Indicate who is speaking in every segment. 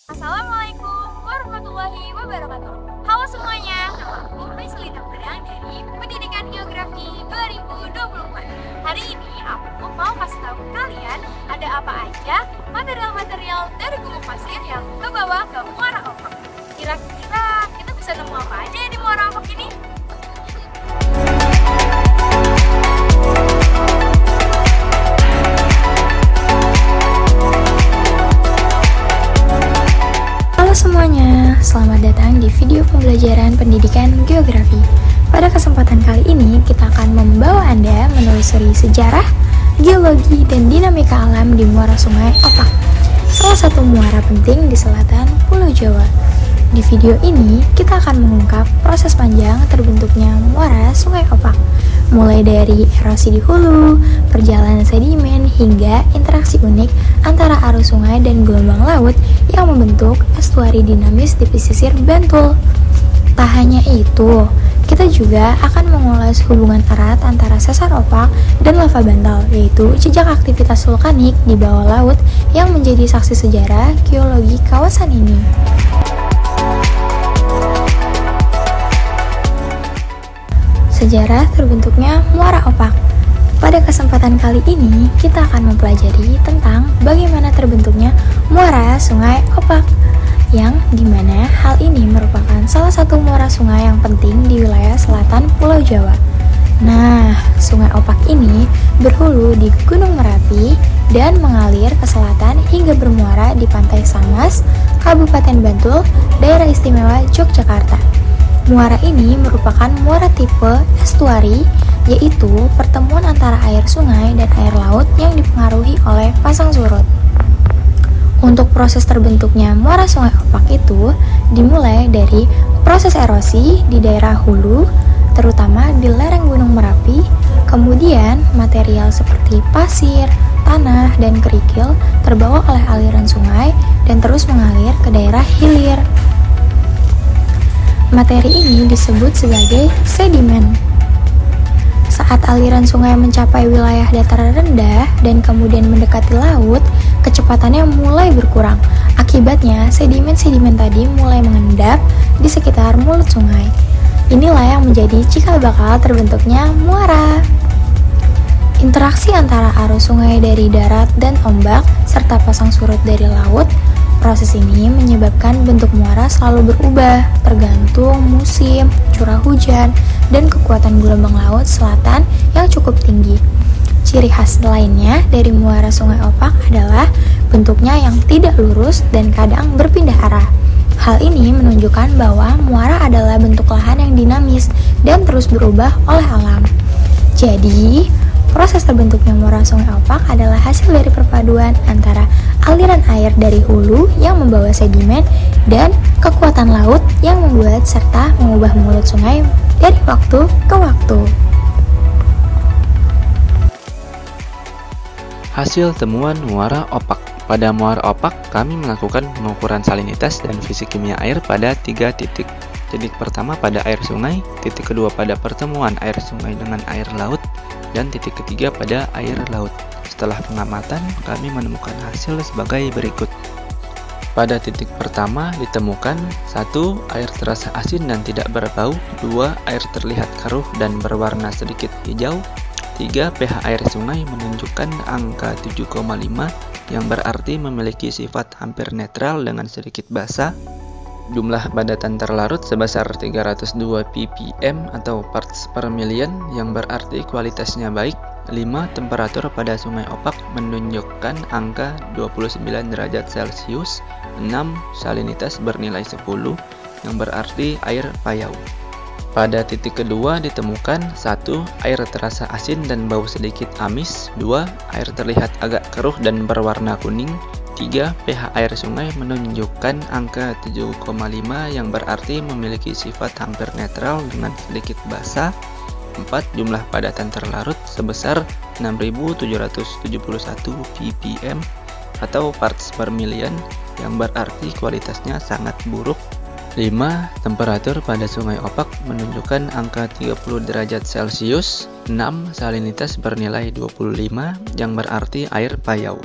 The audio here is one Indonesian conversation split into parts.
Speaker 1: Assalamualaikum warahmatullahi wabarakatuh. Halo semuanya, nama aku Paisley Tambarang dari Pendidikan Geografi 2024. Hari ini aku mau kasih tahu kalian ada apa aja material-material dari gumuk pasir yang kebawa ke Muara Opak. Kira-kira kita bisa nemu apa aja di Muara Opak ini?
Speaker 2: Halo semuanya, selamat datang di video pembelajaran pendidikan geografi. Pada kesempatan kali ini, kita akan membawa Anda menelusuri sejarah, geologi, dan dinamika alam di muara Sungai Opak, salah satu muara penting di selatan Pulau Jawa. Di video ini, kita akan mengungkap proses panjang terbentuknya muara Sungai Opak, mulai dari erosi di hulu, perjalanan sedimen, hingga interaksi unik antara arus sungai dan gelombang laut yang membentuk estuari dinamis di pesisir Bantul. Tak hanya itu, kita juga akan mengulas hubungan erat antara sesar opak dan lava bantal, yaitu jejak aktivitas vulkanik di bawah laut yang menjadi saksi sejarah geologi kawasan ini. Sejarah terbentuknya Muara Opak. Pada kesempatan kali ini, kita akan mempelajari tentang bagaimana terbentuknya muara Sungai Opak, yang dimana hal ini merupakan salah satu muara sungai yang penting di wilayah selatan Pulau Jawa. Nah, Sungai Opak ini berhulu di Gunung Merapi dan mengalir ke selatan hingga bermuara di Pantai Samas, Kabupaten Bantul, Daerah Istimewa Yogyakarta. Muara ini merupakan muara tipe estuari, yaitu pertemuan antara air sungai dan air laut yang dipengaruhi oleh pasang surut. Untuk proses terbentuknya muara Sungai Opak itu dimulai dari proses erosi di daerah hulu, terutama di lereng Gunung Merapi, kemudian material seperti pasir, tanah, dan kerikil terbawa oleh aliran sungai dan terus mengalir ke daerah hilir. Materi ini disebut sebagai sedimen. Saat aliran sungai mencapai wilayah dataran rendah dan kemudian mendekati laut, kecepatannya mulai berkurang. Akibatnya, sedimen-sedimen tadi mulai mengendap di sekitar mulut sungai. Inilah yang menjadi cikal bakal terbentuknya muara. Interaksi antara arus sungai dari darat dan ombak, serta pasang surut dari laut, proses ini menyebabkan bentuk muara selalu berubah tergantung musim, curah hujan, dan kekuatan gelombang laut selatan yang cukup tinggi. Ciri khas lainnya dari muara Sungai Opak adalah bentuknya yang tidak lurus dan kadang berpindah arah. Hal ini menunjukkan bahwa muara adalah bentuk lahan yang dinamis dan terus berubah oleh alam. Jadi, proses terbentuknya muara Sungai Opak adalah hasil dari perpaduan antara aliran air dari hulu yang membawa sedimen dan kekuatan laut yang membuat serta mengubah mulut sungai dari waktu ke waktu.
Speaker 3: Hasil temuan Muara Opak. Pada Muara Opak, kami melakukan pengukuran salinitas dan fisik kimia air pada 3 titik. Titik pertama pada air sungai, titik kedua pada pertemuan air sungai dengan air laut, dan titik ketiga pada air laut. Setelah pengamatan, kami menemukan hasil sebagai berikut. Pada titik pertama ditemukan 1. Air terasa asin dan tidak berbau. 2. Air terlihat keruh dan berwarna sedikit hijau. 3. pH air sungai menunjukkan angka 7,5 yang berarti memiliki sifat hampir netral dengan sedikit basa. Jumlah padatan terlarut sebesar 302 ppm atau parts per million yang berarti kualitasnya baik. 5. Temperatur pada Sungai Opak menunjukkan angka 29 derajat Celcius. 6. Salinitas bernilai 10 yang berarti air payau. Pada titik kedua ditemukan 1. Air terasa asin dan bau sedikit amis. 2. Air terlihat agak keruh dan berwarna kuning. 3. pH air sungai menunjukkan angka 7,5 yang berarti memiliki sifat hampir netral dengan sedikit basa. 4. Jumlah padatan terlarut sebesar 6.771 ppm atau parts per million yang berarti kualitasnya sangat buruk. 5. Temperatur pada Sungai Opak menunjukkan angka 30 derajat Celcius. 6. Salinitas bernilai 25 yang berarti air payau.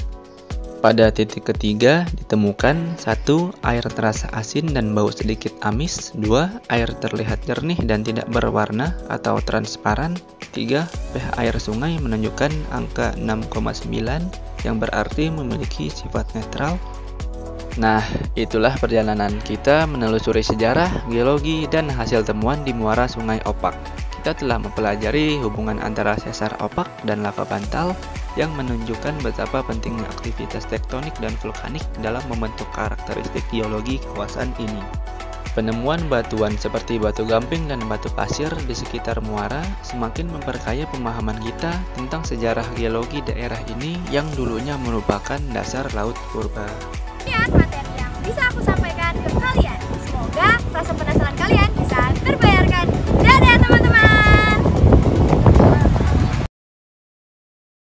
Speaker 3: Pada titik ketiga ditemukan 1. Air terasa asin dan bau sedikit amis. 2. Air terlihat jernih dan tidak berwarna atau transparan. 3. pH air sungai menunjukkan angka 6,9 yang berarti memiliki sifat netral. Nah, itulah perjalanan kita menelusuri sejarah, geologi, dan hasil temuan di muara Sungai Opak. Kita telah mempelajari hubungan antara sesar opak dan lava bantal yang menunjukkan betapa pentingnya aktivitas tektonik dan vulkanik dalam membentuk karakteristik geologi kawasan ini. Penemuan batuan seperti batu gamping dan batu pasir di sekitar muara semakin memperkaya pemahaman kita tentang sejarah geologi daerah ini yang dulunya merupakan dasar laut purba.
Speaker 1: Sekian materi yang bisa aku sampaikan.